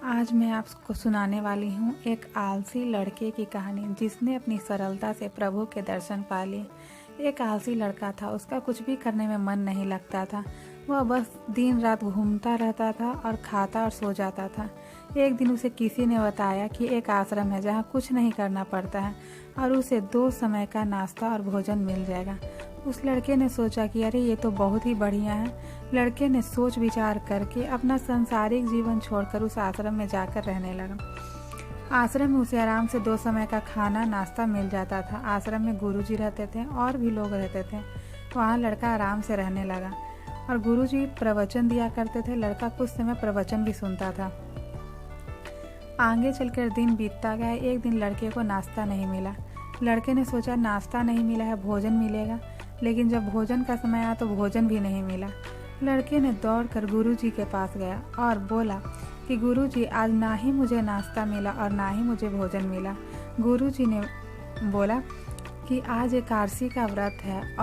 आज मैं आपको सुनाने वाली हूँ एक आलसी लड़के की कहानी जिसने अपनी सरलता से प्रभु के दर्शन पा लिए। एक आलसी लड़का था, उसका कुछ भी करने में मन नहीं लगता था। वह बस दिन रात घूमता रहता था और खाता और सो जाता था। एक दिन उसे किसी ने बताया कि एक आश्रम है जहाँ कुछ नहीं करना पड़ता है और उसे 2 समय का नाश्ता और भोजन मिल जाएगा। उस लड़के ने सोचा कि अरे ये तो बहुत ही बढ़िया है। लड़के ने सोच विचार करके अपना सांसारिक जीवन छोड़कर उस आश्रम में जाकर रहने लगा। आश्रम में उसे आराम से 2 समय का खाना नाश्ता मिल जाता था। आश्रम में गुरुजी रहते थे और भी लोग रहते थे। वहाँ लड़का आराम से रहने लगा और गुरुजी प्रवचन दिया करते थे। लड़का कुछ समय प्रवचन भी सुनता था। आगे चलकर दिन बीतता गया। एक दिन लड़के को नाश्ता नहीं मिला। लड़के ने सोचा नाश्ता नहीं मिला है, भोजन मिलेगा। लेकिन जब भोजन का समय आया तो भोजन भी नहीं मिला। लड़के ने दौड़कर गुरुजी के पास गया और बोला कि गुरुजी, आज ना ही मुझे नाश्ता मिला और ना ही मुझे भोजन मिला। गुरुजी ने बोला कि आज एकादशी का व्रत है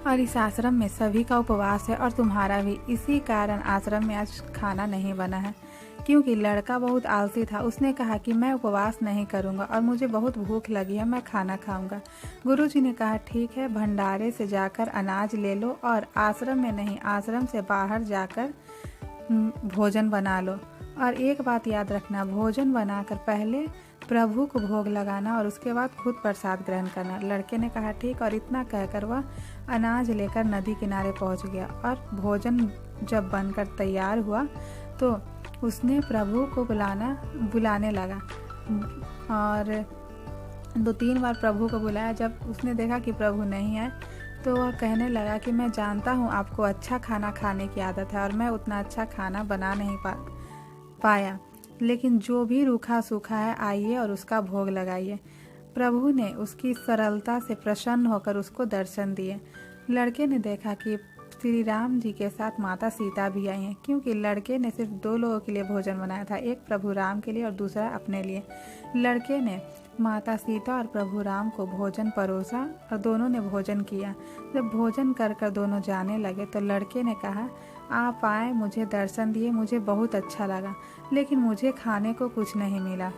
और इस आश्रम में सभी का उपवास है और तुम्हारा भी। इसी कारण आश्रम में आज खाना नहीं बना है। क्योंकि लड़का बहुत आलसी था, उसने कहा कि मैं उपवास नहीं करूंगा और मुझे बहुत भूख लगी है, मैं खाना खाऊंगा। गुरुजी ने कहा ठीक है, भंडारे से जाकर अनाज ले लो और आश्रम में नहीं, आश्रम से बाहर जाकर भोजन बना लो। और एक बात याद रखना, भोजन बनाकर पहले प्रभु को भोग लगाना और उसके बाद खुद प्रसाद ग्रहण करना। लड़के ने कहा ठीक, और इतना कहकर वह अनाज लेकर नदी किनारे पहुंच गया। और भोजन जब बनकर तैयार हुआ तो उसने प्रभु को बुलाने लगा और 2-3 बार प्रभु को बुलाया। जब उसने देखा कि प्रभु नहीं है तो वह कहने लगा कि मैं जानता हूँ आपको अच्छा खाना खाने की आदत है और मैं उतना अच्छा खाना बना नहीं पाया, लेकिन जो भी रूखा सूखा है आइए और उसका भोग लगाइए। प्रभु ने उसकी सरलता से प्रसन्न होकर उसको दर्शन दिए। लड़के ने देखा कि श्री राम जी के साथ माता सीता भी आई हैं, क्योंकि लड़के ने सिर्फ 2 लोगों के लिए भोजन बनाया था, एक प्रभु राम के लिए और दूसरा अपने लिए। लड़के ने माता सीता और प्रभु राम को भोजन परोसा और दोनों ने भोजन किया। जब भोजन कर दोनों जाने लगे तो लड़के ने कहा, आप आए, मुझे दर्शन दिए, मुझे बहुत अच्छा लगा, लेकिन मुझे खाने को कुछ नहीं मिला।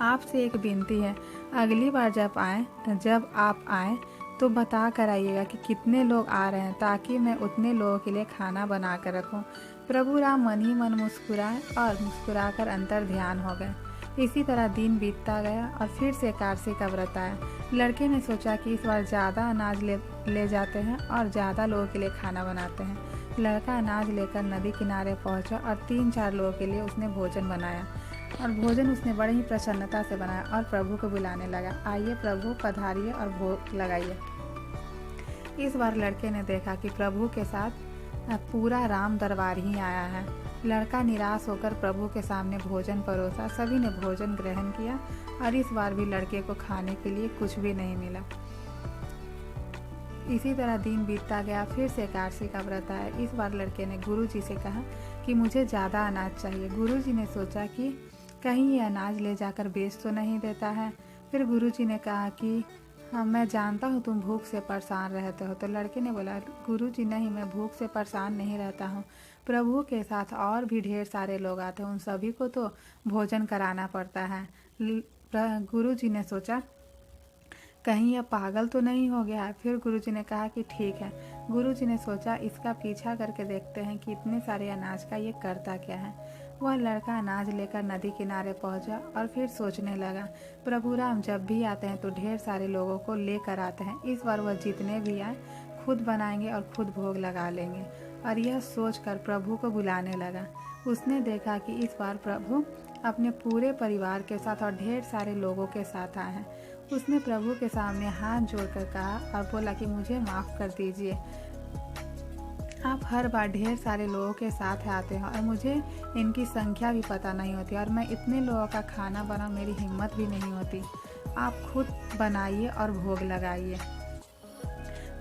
आपसे एक विनती है, अगली बार जब आप आए तो बता कर आइएगा कि कितने लोग आ रहे हैं, ताकि मैं उतने लोगों के लिए खाना बना कर रखूं। प्रभु राम मन ही मन मुस्कुराए और मुस्कुराकर अंतर ध्यान हो गए। इसी तरह दिन बीतता गया और फिर से एकादशी का व्रत आया। लड़के ने सोचा कि इस बार ज़्यादा अनाज ले जाते हैं और ज़्यादा लोगों के लिए खाना बनाते हैं। लड़का अनाज लेकर नदी किनारे पहुंचा और 3-4 लोगों के लिए उसने भोजन बनाया और भोजन उसने बड़ी ही प्रसन्नता से बनाया और प्रभु को बुलाने लगा, आइए प्रभु पधारिए और भोग लगाइए। इस बार लड़के ने देखा कि प्रभु के साथ पूरा राम दरबार ही आया है। लड़का निराश होकर प्रभु के सामने भोजन परोसा। सभी ने भोजन ग्रहण किया और इस बार भी लड़के को खाने के लिए कुछ भी नहीं मिला। इसी तरह दिन बीतता गया। फिर से एकादशी का व्रत आया। इस बार लड़के ने गुरुजी से कहा कि मुझे ज़्यादा अनाज चाहिए। गुरुजी ने सोचा कि कहीं ये अनाज ले जाकर बेच तो नहीं देता है। फिर गुरुजी ने कहा कि हाँ, मैं जानता हूँ तुम भूख से परेशान रहते हो। तो लड़के ने बोला, गुरुजी नहीं, मैं भूख से परेशान नहीं रहता हूँ। प्रभु के साथ और भी ढेर सारे लोग आते हैं, उन सभी को तो भोजन कराना पड़ता है। गुरुजी ने सोचा कहीं यह पागल तो नहीं हो गया है। फिर गुरुजी ने कहा कि ठीक है। गुरुजी ने सोचा इसका पीछा करके देखते हैं कि इतने सारे अनाज का ये करता क्या है। वह लड़का अनाज लेकर नदी किनारे पहुंचा और फिर सोचने लगा, प्रभु राम जब भी आते हैं तो ढेर सारे लोगों को लेकर आते हैं, इस बार वह जितने भी आए खुद बनाएंगे और खुद भोग लगा लेंगे। और यह सोचकर प्रभु को बुलाने लगा। उसने देखा कि इस बार प्रभु अपने पूरे परिवार के साथ और ढेर सारे लोगों के साथ आए हैं। उसने प्रभु के सामने हाथ जोड़कर कहा और बोला कि मुझे माफ़ कर दीजिए, आप हर बार ढेर सारे लोगों के साथ आते हैं और मुझे इनकी संख्या भी पता नहीं होती और मैं इतने लोगों का खाना बनाऊं, मेरी हिम्मत भी नहीं होती। आप खुद बनाइए और भोग लगाइए।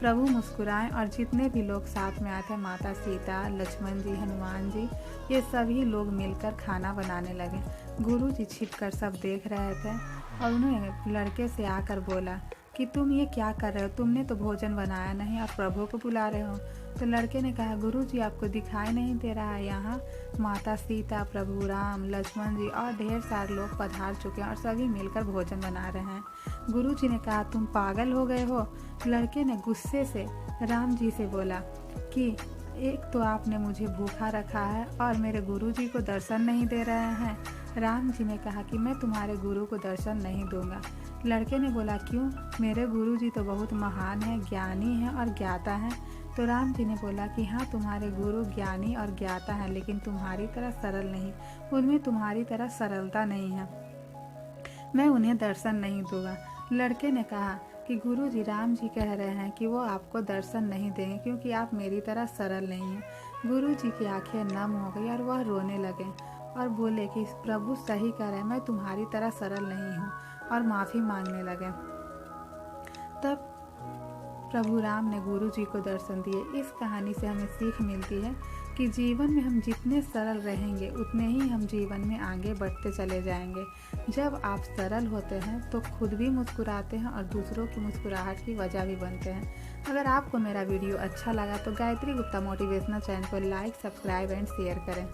प्रभु मुस्कुराए और जितने भी लोग साथ में आए थे, माता सीता, लक्ष्मण जी, हनुमान जी, ये सभी लोग मिलकर खाना बनाने लगे। गुरु जी छिपकर सब देख रहे थे और उन्होंने लड़के से आकर बोला कि तुम ये क्या कर रहे हो, तुमने तो भोजन बनाया नहीं और प्रभु को बुला रहे हो। तो लड़के ने कहा, गुरुजी आपको दिखाई नहीं दे रहा है, यहाँ माता सीता, प्रभु राम, लक्ष्मण जी और ढेर सारे लोग पधार चुके हैं और सभी मिलकर भोजन बना रहे हैं। गुरुजी ने कहा, तुम पागल हो गए हो। लड़के ने गुस्से से राम जी से बोला कि एक तो आपने मुझे भूखा रखा है और मेरे गुरुजी को दर्शन नहीं दे रहे हैं। राम जी ने कहा कि मैं तुम्हारे गुरु को दर्शन नहीं दूंगा। लड़के ने बोला, क्यों? मेरे गुरुजी तो बहुत महान हैं, ज्ञानी हैं और ज्ञाता हैं। तो राम जी ने बोला कि हाँ, तुम्हारे गुरु ज्ञानी और ज्ञाता हैं, लेकिन तुम्हारी तरह सरल नहीं, उनमें तुम्हारी तरह सरलता नहीं है, मैं उन्हें दर्शन नहीं दूंगा। लड़के ने कहा कि गुरुजी, राम जी कह रहे हैं कि वो आपको दर्शन नहीं देंगे क्योंकि आप मेरी तरह सरल नहीं हैं। गुरुजी की आंखें नम हो गई और वह रोने लगे और बोले कि प्रभु सही कह रहे हैं, मैं तुम्हारी तरह सरल नहीं हूँ, और माफ़ी मांगने लगे। तब प्रभु राम ने गुरु जी को दर्शन दिए। इस कहानी से हमें सीख मिलती है कि जीवन में हम जितने सरल रहेंगे उतने ही हम जीवन में आगे बढ़ते चले जाएंगे। जब आप सरल होते हैं तो खुद भी मुस्कुराते हैं और दूसरों की मुस्कुराहट की वजह भी बनते हैं। अगर आपको मेरा वीडियो अच्छा लगा तो गायत्री गुप्ता मोटिवेशनल चैनल को लाइक, सब्सक्राइब एंड शेयर करें।